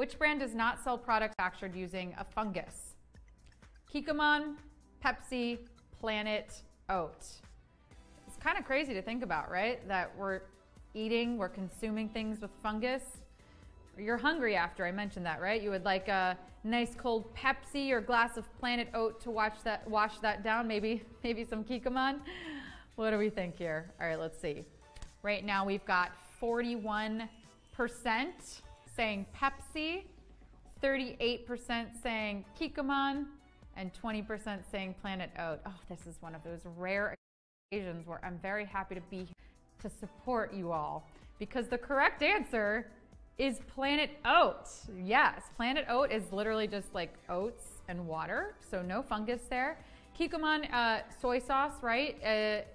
Which brand does not sell products manufactured using a fungus? Kikkoman, Pepsi, Planet Oat. It's kind of crazy to think about, right? That we're consuming things with fungus. You're hungry after I mentioned that, right? You would like a nice cold Pepsi or glass of Planet Oat to wash that down. Maybe some Kikkoman. What do we think here? All right, let's see. Right now we've got 41% saying Pepsi, 38% saying Kikkoman, and 20% saying Planet Oat. Oh, this is one of those rare occasions where I'm very happy to be here to support you all, because the correct answer is Planet Oat. Yes, Planet Oat is literally just like oats and water, so no fungus there. Kikkoman soy sauce, right,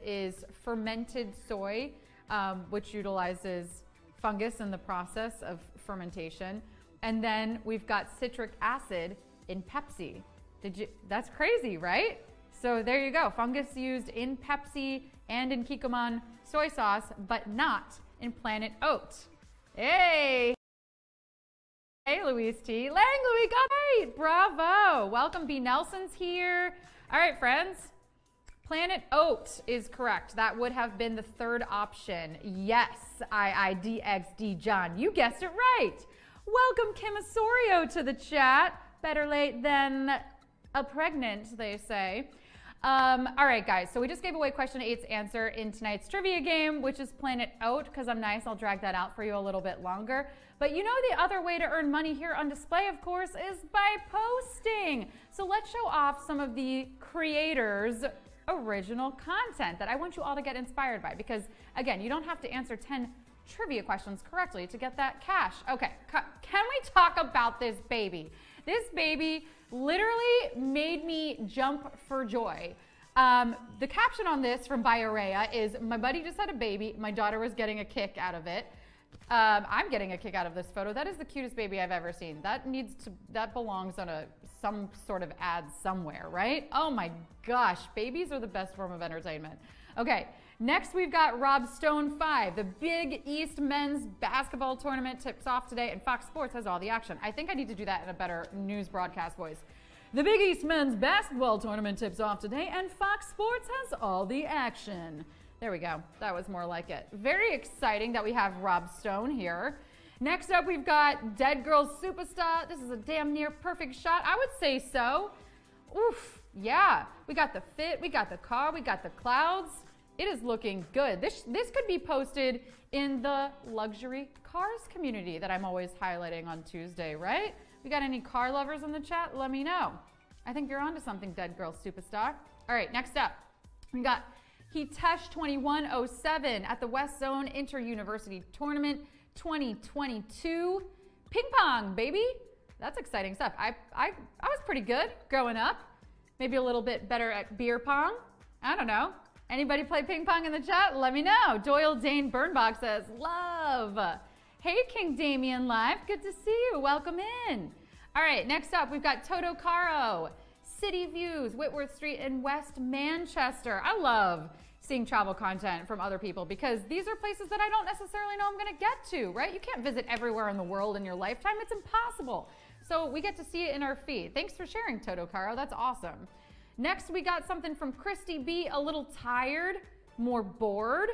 is fermented soy, which utilizes fungus in the process of fermentation. And then we've got citric acid in Pepsi. That's crazy, right? So there you go, fungus used in Pepsi and in Kikkoman soy sauce, but not in Planet Oat. Hey! Hey, Louise T. Lang Louis got it right! Bravo! Welcome, B. Nelson's here. All right, friends. Planet Oat is correct. That would have been the third option. Yes, IIDXD John. You guessed it right. Welcome, Kim Osorio, to the chat. Better late than a pregnant, they say. All right, guys, so we just gave away question 8's answer in tonight's trivia game, which is Planet Oat. Because I'm nice, I'll drag that out for you a little bit longer. But you know the other way to earn money here on display, of course, is by posting. So let's show off some of the creators' original content that I want you all to get inspired by. Because, again, you don't have to answer 10 trivia questions correctly to get that cash. Okay, can we talk about this baby? This baby literally made me jump for joy. The caption on this from Biorea is, my buddy just had a baby. My daughter was getting a kick out of it. I'm getting a kick out of this photo. That is the cutest baby I've ever seen. That belongs on some sort of ad somewhere, right? Oh my gosh, babies are the best form of entertainment. Okay, next we've got Rob Stone 5. The Big East men's basketball tournament tips off today, and Fox Sports has all the action. I think I need to do that in a better news broadcast voice. The Big East men's basketball tournament tips off today, and Fox Sports has all the action. There we go. That was more like it. Very exciting that we have Rob Stone here. Next up, we've got Dead Girls Superstar. This is a damn near perfect shot. I would say so. Oof, yeah. We got the fit, we got the car, we got the clouds. It is looking good. This could be posted in the luxury cars community that I'm always highlighting on Tuesday, right? We got any car lovers in the chat? Let me know. I think you're onto something, Dead Girls Superstar. All right, next up, we got Hitesh 2107 at the West Zone Inter-University Tournament 2022. Ping pong, baby. That's exciting stuff. I was pretty good growing up. Maybe a little bit better at beer pong. I don't know. Anybody play ping pong in the chat? Let me know. Doyle Dane Burnbach says, love. Hey, King Damien Live. Good to see you. Welcome in. All right, next up, we've got Toto Caro, City Views, Whitworth Street in West Manchester. I love seeing travel content from other people because these are places that I don't necessarily know I'm going to get to, right? You can't visit everywhere in the world in your lifetime. It's impossible. So we get to see it in our feed. Thanks for sharing, Toto Caro. That's awesome. Next, we got something from Christy B. A little tired, more bored.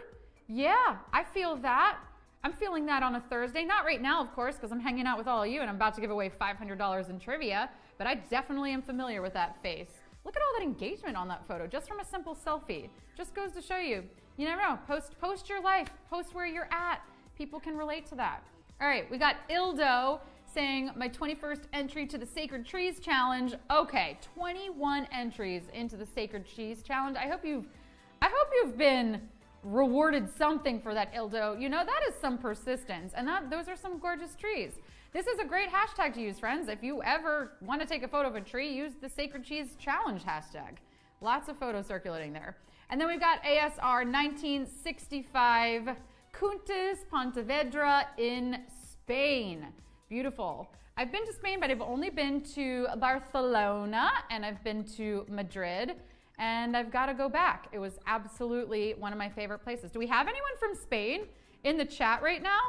Yeah, I feel that. I'm feeling that on a Thursday. Not right now, of course, because I'm hanging out with all of you and I'm about to give away $500 in trivia, but I definitely am familiar with that face. Look at all that engagement on that photo, just from a simple selfie. Just goes to show you, you never know. Post your life, post where you're at. People can relate to that. All right, we got Ildo saying my 21st entry to the Sacred Trees Challenge. Okay, 21 entries into the Sacred Trees Challenge. I hope you've been rewarded something for that, Ildo. You know, that is some persistence, and those are some gorgeous trees. This is a great hashtag to use, friends. If you ever want to take a photo of a tree, use the Sacred Trees Challenge hashtag. Lots of photos circulating there. And then we've got ASR 1965, Cuntes Pontevedra in Spain. Beautiful. I've been to Spain, but I've only been to Barcelona and I've been to Madrid, and I've got to go back. It was absolutely one of my favorite places. Do we have anyone from Spain in the chat right now?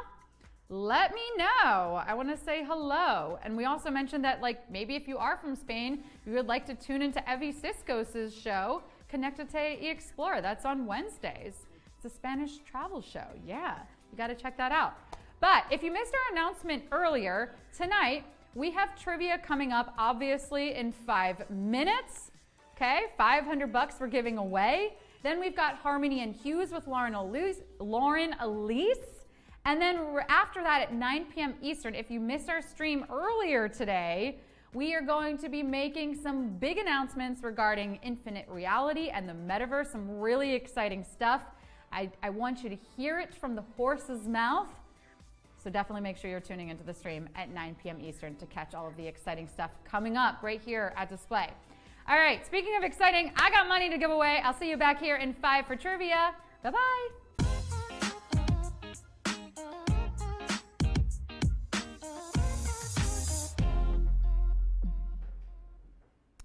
let me know. I want to say hello. And we also mentioned that, like, maybe if you are from Spain, you would like to tune into Evi Ciscos' show, Conectate y Explore. That's on Wednesdays. It's a Spanish travel show. Yeah, you got to check that out. But if you missed our announcement earlier, tonight we have trivia coming up, obviously, in 5 minutes. Okay, $500 we're giving away. Then we've got Harmony and Hughes with Lauren Elise. And then after that at 9 p.m. Eastern, if you missed our stream earlier today, we are going to be making some big announcements regarding infinite reality and the metaverse, some really exciting stuff. I want you to hear it from the horse's mouth. So definitely make sure you're tuning into the stream at 9 p.m. Eastern to catch all of the exciting stuff coming up right here at Display. All right, speaking of exciting, I got money to give away. I'll see you back here in 5 for trivia. Bye-bye.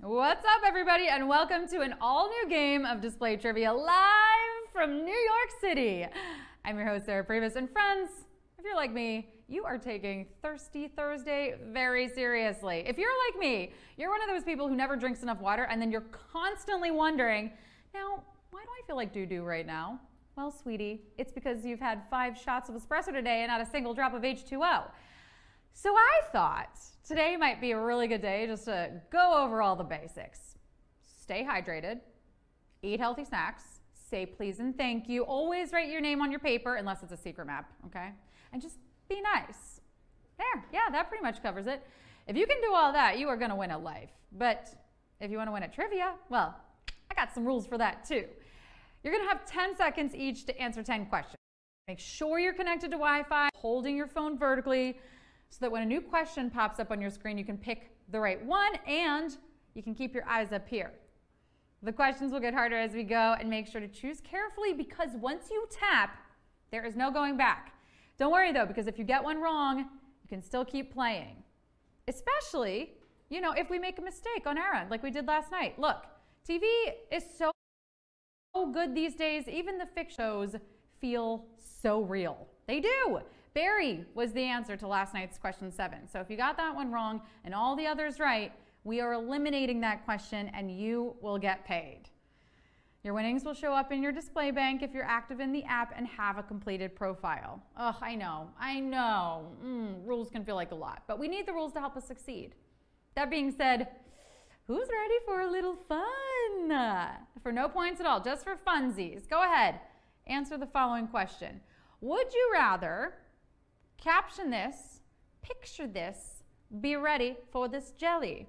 What's up, everybody, and welcome to an all-new game of Display Trivia live from New York City. I'm your host, Sarah Pribis, and friends, if you're like me, you are taking Thirsty Thursday very seriously. If you're like me, you're one of those people who never drinks enough water, and then you're constantly wondering, now, why do I feel like doo-doo right now? Well, sweetie, it's because you've had 5 shots of espresso today and not a single drop of H2O. So I thought today might be a really good day just to go over all the basics. Stay hydrated, eat healthy snacks, say please and thank you, always write your name on your paper unless it's a secret map, okay? And just be nice. There, yeah, that pretty much covers it. If you can do all that, you are gonna win at life. But if you wanna win at trivia, well, I got some rules for that too. You're gonna have 10 seconds each to answer 10 questions. Make sure you're connected to Wi-Fi, holding your phone vertically, so that when a new question pops up on your screen, you can pick the right one and you can keep your eyes up here. The questions will get harder as we go, and make sure to choose carefully because once you tap, there is no going back. Don't worry though, because if you get one wrong, you can still keep playing. Especially, you know, if we make a mistake on our end, like we did last night. Look, TV is so good these days, even the fiction shows feel so real. They do. Barry was the answer to last night's question 7. So if you got that one wrong and all the others right, we are eliminating that question and you will get paid. Your winnings will show up in your display bank if you're active in the app and have a completed profile. Ugh, I know. Rules can feel like a lot, but we need the rules to help us succeed. That being said, who's ready for a little fun? For no points at all, just for funsies. Go ahead, answer the following question. Would you rather caption this, picture this, be ready for this jelly?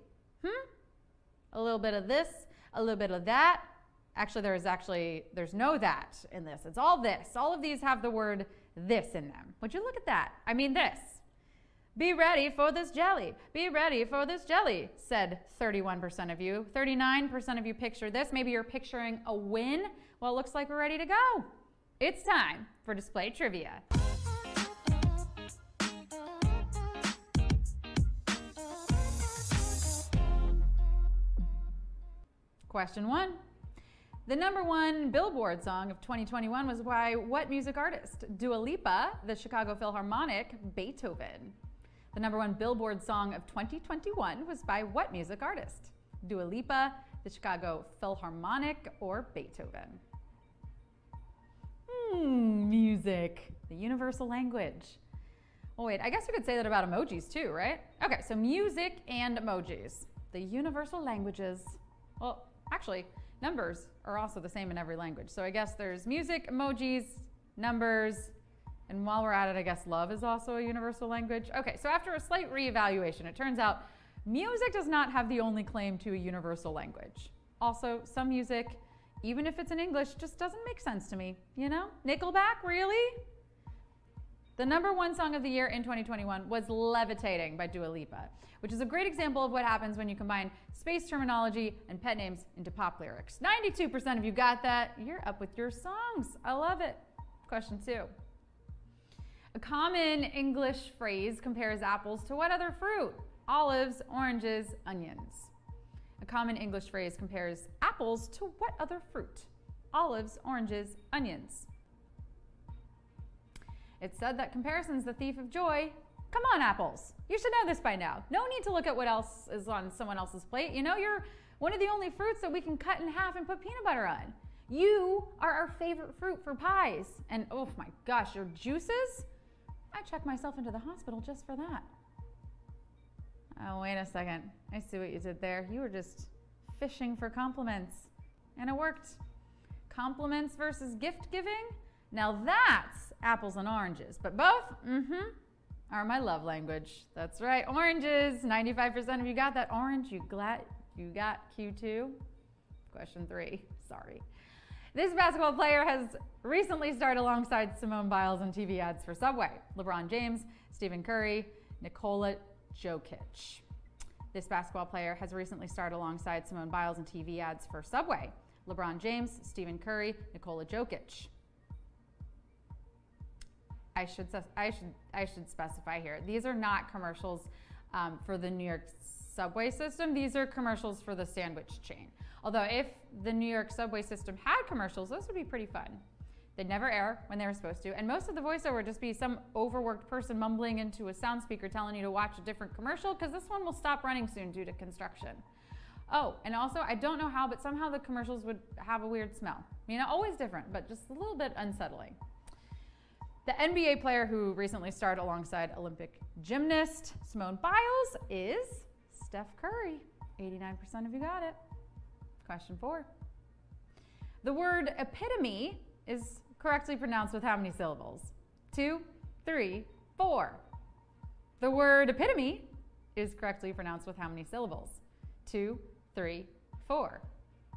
A little bit of this, a little bit of that. Actually, there's no that in this. It's all this. All of these have the word this in them. Would you look at that? I mean this. Be ready for this jelly. Be ready for this jelly, said 31% of you. 39% of you picture this. Maybe you're picturing a win. Well, it looks like we're ready to go. It's time for Display Trivia. Question 1. The #1 Billboard song of 2021 was by what music artist? Dua Lipa, the Chicago Philharmonic, Beethoven. The #1 Billboard song of 2021 was by what music artist? Dua Lipa, the Chicago Philharmonic, or Beethoven? Music, the universal language. Oh wait, I guess you could say that about emojis too, right? Okay, so music and emojis, the universal languages. Well, actually, numbers are also the same in every language. So I guess there's music, emojis, numbers, and while we're at it, I guess love is also a universal language. Okay, so after a slight reevaluation, it turns out music does not have the only claim to a universal language. Also, some music, even if it's in English, just doesn't make sense to me, you know? Nickelback, really? The #1 song of the year in 2021 was Levitating by Dua Lipa, which is a great example of what happens when you combine space terminology and pet names into pop lyrics. 92% of you got that. You're up with your songs. I love it. Question 2. A common English phrase compares apples to what other fruit? Olives, oranges, onions. A common English phrase compares apples to what other fruit? Olives, oranges, onions. It's said that comparison's the thief of joy. Come on, apples. You should know this by now. No need to look at what else is on someone else's plate. You know, you're one of the only fruits that we can cut in half and put peanut butter on. You are our favorite fruit for pies. And oh my gosh, your juices? I checked myself into the hospital just for that. Oh, wait a second. I see what you did there. You were just fishing for compliments. And it worked. Compliments versus gift giving? Now that's apples and oranges. But both, are my love language. That's right, oranges. 95% of you got that orange. You got Q2? Question 3, sorry. This basketball player has recently starred alongside Simone Biles in TV ads for Subway. LeBron James, Stephen Curry, Nikola Jokic. This basketball player has recently starred alongside Simone Biles in TV ads for Subway. LeBron James, Stephen Curry, Nikola Jokic. I should specify here. These are not commercials for the New York subway system. These are commercials for the sandwich chain. Although if the New York subway system had commercials, those would be pretty fun. They'd never air when they were supposed to, and most of the voiceover would just be some overworked person mumbling into a sound speaker telling you to watch a different commercial, because this one will stop running soon due to construction. Oh, and also, I don't know how, but somehow the commercials would have a weird smell. You know, always different, but just a little bit unsettling. The NBA player who recently starred alongside Olympic gymnast Simone Biles is Steph Curry. 89% of you got it. Question 4. The word epitome is correctly pronounced with how many syllables? 2, 3, 4. The word epitome is correctly pronounced with how many syllables? 2, 3, 4.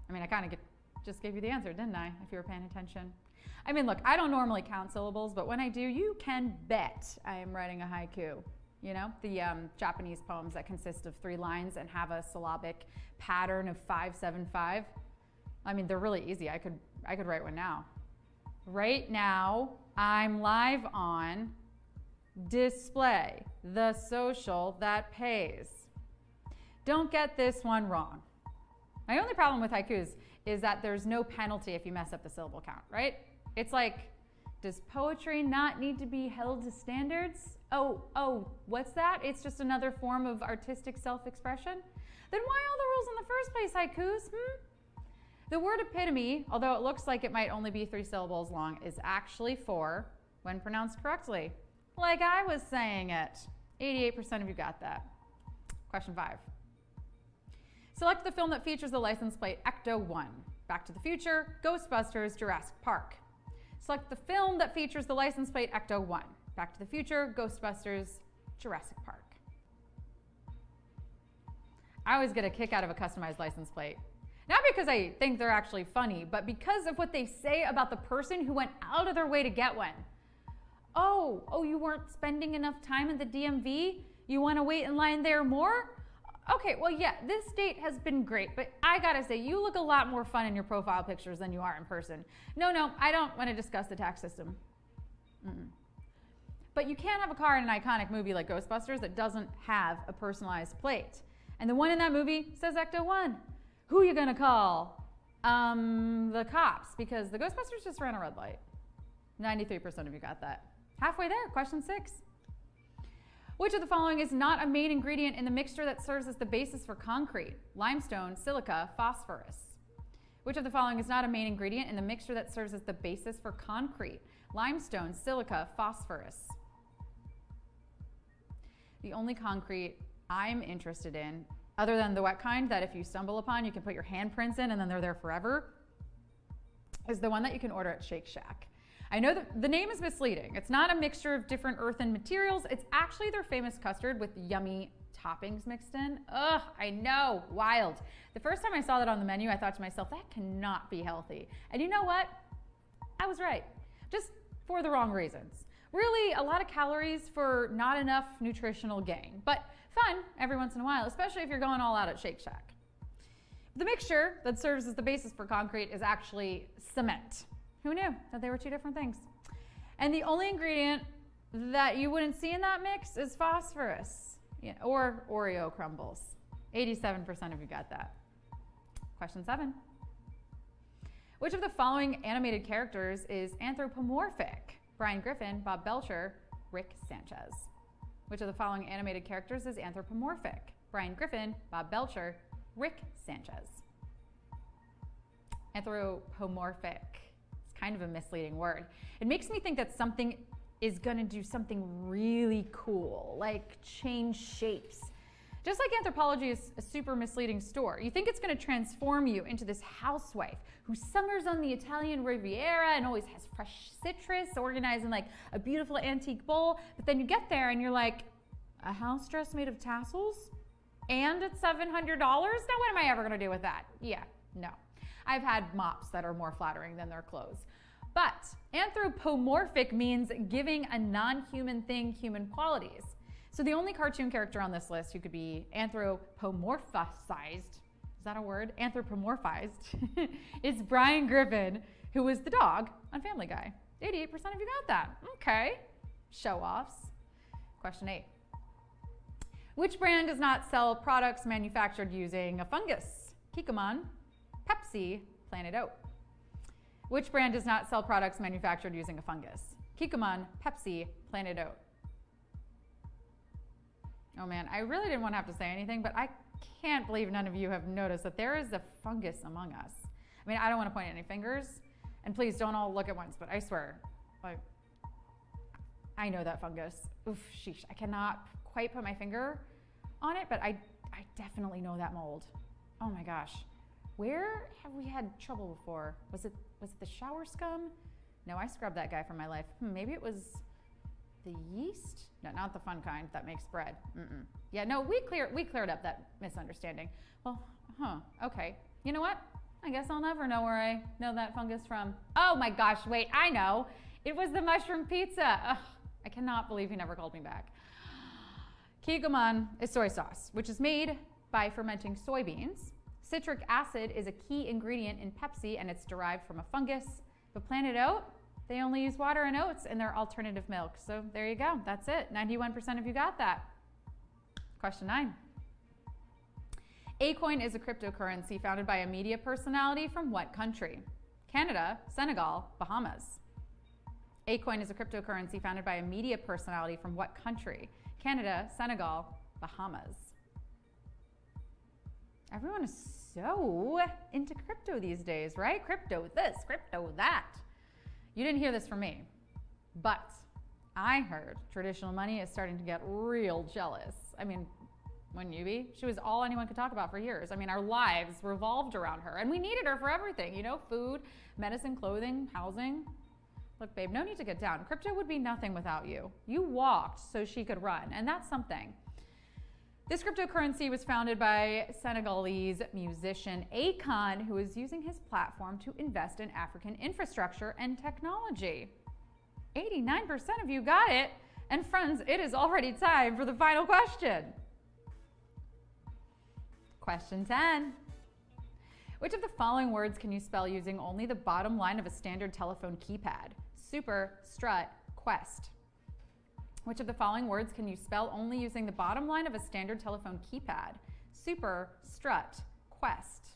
I mean, I kind of just gave you the answer, didn't I, if you were paying attention? I mean, look, I don't normally count syllables, but when I do, you can bet I am writing a haiku. You know, the Japanese poems that consist of 3 lines and have a syllabic pattern of 5, 7, 5. I mean, they're really easy. I could write one now. Right now, I'm live on display, the social that pays. Don't get this one wrong. My only problem with haikus is that there's no penalty if you mess up the syllable count, right? It's like, does poetry not need to be held to standards? Oh, what's that? It's just another form of artistic self-expression? Then why all the rules in the first place, haikus? The word epitome, although it looks like it might only be 3 syllables long, is actually 4 when pronounced correctly. Like I was saying it. 88% of you got that. Question 5. Select the film that features the license plate Ecto-1. Back to the Future, Ghostbusters, Jurassic Park. Select the film that features the license plate Ecto-1. Back to the Future, Ghostbusters, Jurassic Park. I always get a kick out of a customized license plate. Not because I think they're actually funny, but because of what they say about the person who went out of their way to get one. Oh, you weren't spending enough time in the DMV? You want to wait in line there more? Okay, well, yeah, this date has been great, but I gotta say, you look a lot more fun in your profile pictures than you are in person. No, I don't want to discuss the tax system. But you can't have a car in an iconic movie like Ghostbusters that doesn't have a personalized plate. And the one in that movie says Ecto-1. Who are you gonna call? The cops, because the Ghostbusters just ran a red light. 93% of you got that. Halfway there, question 6. Which of the following is not a main ingredient in the mixture that serves as the basis for concrete? Limestone, silica, phosphorus. Which of the following is not a main ingredient in the mixture that serves as the basis for concrete? Limestone, silica, phosphorus. The only concrete I'm interested in, other than the wet kind that if you stumble upon, you can put your handprints in and then they're there forever, is the one that you can order at Shake Shack. I know that the name is misleading. It's not a mixture of different earthen materials. It's actually their famous custard with yummy toppings mixed in. Ugh, I know, wild. The first time I saw that on the menu, I thought to myself, that cannot be healthy. And you know what? I was right, just for the wrong reasons. Really, a lot of calories for not enough nutritional gain, but fun every once in a while, especially if you're going all out at Shake Shack. The mixture that serves as the basis for concrete is actually cement. Who knew that they were 2 different things? And the only ingredient that you wouldn't see in that mix is phosphorus, or Oreo crumbles. 87% of you got that. Question 7. Which of the following animated characters is anthropomorphic? Brian Griffin, Bob Belcher, Rick Sanchez? Which of the following animated characters is anthropomorphic? Brian Griffin, Bob Belcher, Rick Sanchez. Anthropomorphic. It's kind of a misleading word. It makes me think that something is going to do something really cool, like change shapes. Just like anthropology is a super misleading store. You think it's going to transform you into this housewife who summers on the Italian Riviera and always has fresh citrus organized in like a beautiful antique bowl. But then you get there and you're like, a house dress made of tassels? And it's $700? Now what am I ever going to do with that? Yeah, no. I've had mops that are more flattering than their clothes. But anthropomorphic means giving a non-human thing human qualities. So the only cartoon character on this list who could be anthropomorphized, is that a word? Anthropomorphized, is Brian Griffin, who was the dog on Family Guy. 88% of you got that. Okay. Show-offs. Question 8. Which brand does not sell products manufactured using a fungus? Kikkoman, Pepsi, Planet Oat. Which brand does not sell products manufactured using a fungus? Kikkoman, Pepsi, Planet Oat. Oh man, I really didn't want to have to say anything, but I can't believe none of you have noticed that there is a fungus among us. I mean, I don't want to point any fingers, and please don't all look at once, but I swear, like, I know that fungus. Oof, sheesh, I cannot quite put my finger on it, but I definitely know that mold. Oh my gosh. Where have we had trouble before? Was it the shower scum? No, I scrubbed that guy from my life. Maybe it was the yeast? No, not the fun kind that makes bread. Yeah, no, we cleared up that misunderstanding. Well, okay. You know what? I guess I'll never know where I know that fungus from. Oh my gosh, wait, I know. It was the mushroom pizza. Ugh, I cannot believe he never called me back. Kikkoman is soy sauce, which is made by fermenting soybeans. Citric acid is a key ingredient in Pepsi, and it's derived from a fungus. But Planet Oat, they only use water and oats in their alternative milk. So there you go. That's it. 91% of you got that. Question 9. Acoin is a cryptocurrency founded by a media personality from what country? Canada, Senegal, Bahamas. Acoin is a cryptocurrency founded by a media personality from what country? Canada, Senegal, Bahamas. Everyone is so into crypto these days, right? Crypto this, crypto that. You didn't hear this from me, but I heard traditional money is starting to get real jealous. I mean, wouldn't you be? She was all anyone could talk about for years. I mean, our lives revolved around her, and we needed her for everything, you know, food, medicine, clothing, housing. Look, babe, no need to get down. Crypto would be nothing without you. You walked so she could run, and that's something. This cryptocurrency was founded by Senegalese musician Akon, who is using his platform to invest in African infrastructure and technology. 89% of you got it. And friends, it is already time for the final question. Question 10. Which of the following words can you spell using only the bottom line of a standard telephone keypad? Super, strut, quest. Which of the following words can you spell only using the bottom line of a standard telephone keypad? Super, strut, quest.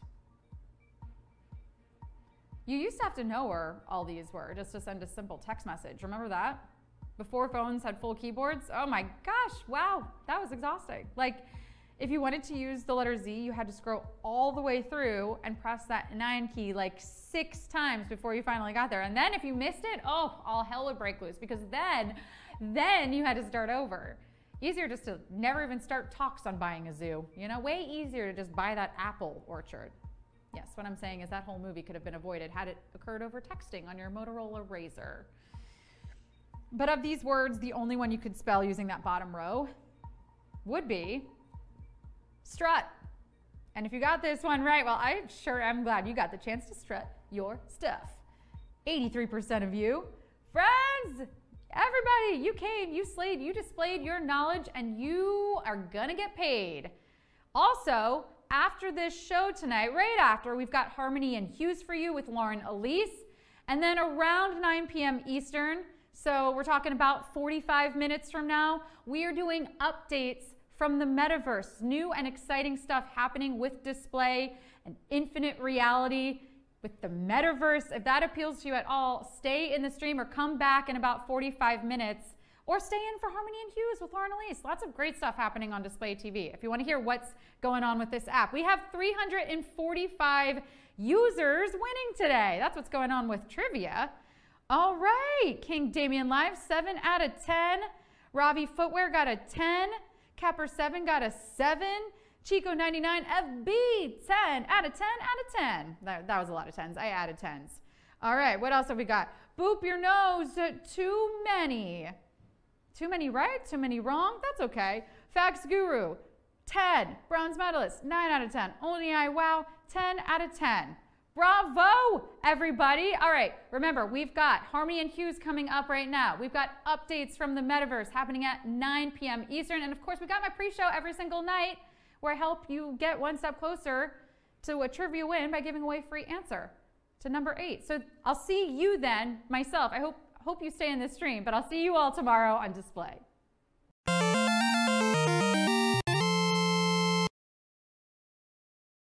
You used to have to know where all these were just to send a simple text message. Remember that? Before phones had full keyboards? Oh my gosh, wow, that was exhausting. Like, if you wanted to use the letter Z, you had to scroll all the way through and press that 9 key like 6 times before you finally got there. And then if you missed it, oh, all hell would break loose, because then you had to start over. Easier just to never even start talks on buying a zoo. You know, way easier to just buy that apple orchard. Yes, what I'm saying is that whole movie could have been avoided had it occurred over texting on your Motorola Razr. But of these words, the only one you could spell using that bottom row would be strut. And if you got this one right, well, I sure am glad you got the chance to strut your stuff. 83% of you. Friends, everybody, you came, you slayed, you displayed your knowledge, and you are gonna get paid. Also, after this show tonight, right after, we've got Harmony and Hughes for you with Lauren Elise. And then around 9 p.m. Eastern, so we're talking about 45 minutes from now, we are doing updates from the metaverse. New and exciting stuff happening with display and infinite reality. with the metaverse. If that appeals to you at all, stay in the stream or come back in about 45 minutes or stay in for Harmony and Hughes with Lauren Elise. Lots of great stuff happening on Display TV. If you want to hear what's going on with this app, we have 345 users winning today. That's what's going on with trivia. All right, King Damien Live, 7 out of 10. Robbie Footwear got a 10. Capper 7 got a 7. Chico 99 FB 10 out of 10 out of 10. That was a lot of 10s. I added 10s. All right, what else have we got? Boop your nose. Too many. Too many right? Too many wrong? That's okay. Facts Guru 10. Bronze medalist 9 out of 10. Only I Wow 10 out of 10. Bravo, everybody. All right, remember, we've got Harmony and Hughes coming up right now. We've got updates from the metaverse happening at 9 p.m. Eastern. And of course, we've got my pre-show every single night where I help you get one step closer to a trivia win by giving away a free answer to number 8. So I'll see you then, myself. I hope you stay in this stream, but I'll see you all tomorrow on Display.